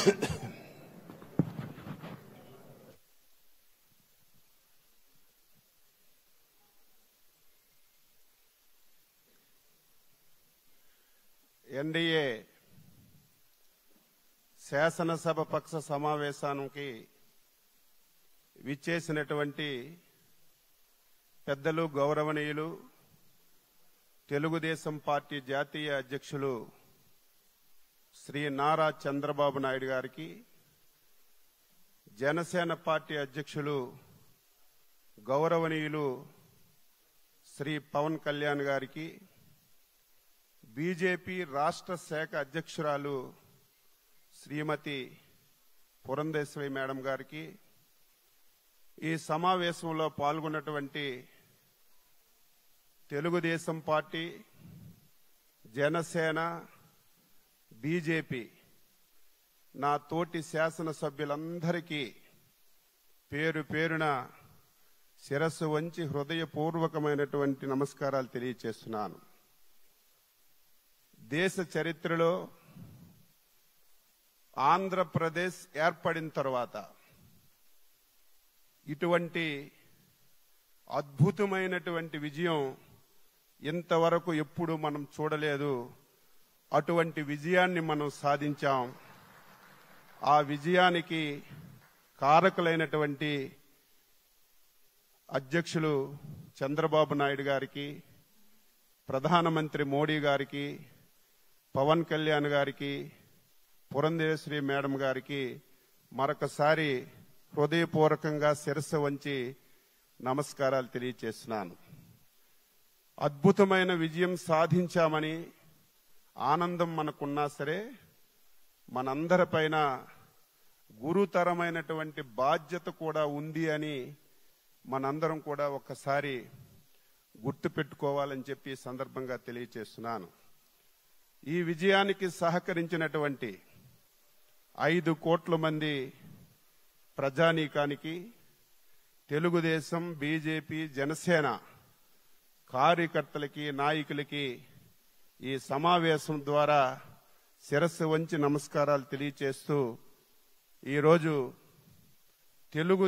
NDA శాసనసభ పక్ష సమావేశానికి విచ్చేసినటువంటి పెద్దలు, గౌరవనీయులు, తెలుగుదేశం పార్టీ జాతీయ అధ్యక్షులు శ్రీ నారా చంద్రబాబు నాయుడు గారికి, జనసేన పార్టీ అధ్యక్షులు గౌరవనీయులు శ్రీ పవన్ కళ్యాణ్ గారికి, బీజేపీ రాష్ట్ర శాఖ అధ్యక్షురాలు శ్రీమతి పురంధేశ్వరి మేడం గారికి, ఈ సమావేశంలో పాల్గొన్నటువంటి తెలుగుదేశం పార్టీ, జనసేన, బీజేపీ నా తోటి శాసనసభ్యులందరికీ పేరు పేరున శిరస్సు వంచి హృదయపూర్వకమైనటువంటి నమస్కారాలు తెలియజేస్తున్నాను. దేశ చరిత్రలో ఆంధ్రప్రదేశ్ ఏర్పడిన తర్వాత ఇటువంటి అద్భుతమైనటువంటి విజయం ఇంతవరకు ఎప్పుడు మనం చూడలేదు. అటువంటి విజయాన్ని మనం సాధించాం. ఆ విజయానికి కారకులైనటువంటి అధ్యక్షులు చంద్రబాబు నాయుడు గారికి, ప్రధానమంత్రి మోడీ గారికి, పవన్ కళ్యాణ్ గారికి, పురంధేశ్వరి మేడం గారికి మరొకసారి హృదయపూర్వకంగా శిరస్సు వంచి నమస్కారాలు తెలియజేస్తున్నాను. అద్భుతమైన విజయం సాధించామని ఆనందం మనకున్నా సరే, మనందరిపైన గురుతరమైనటువంటి బాధ్యత కూడా ఉంది అని మనందరం కూడా ఒక్కసారి గుర్తుపెట్టుకోవాలని చెప్పి ఈ సందర్భంగా తెలియజేస్తున్నాను. ఈ విజయానికి సహకరించినటువంటి 5 కోట్ల మంది ప్రజానీకానికి, తెలుగుదేశం, బీజేపీ, జనసేన కార్యకర్తలకి, నాయకులకి ఈ సమావేశం ద్వారా శిరస్సు వంచి నమస్కారాలు తెలియజేస్తూ ఈరోజు తెలుగు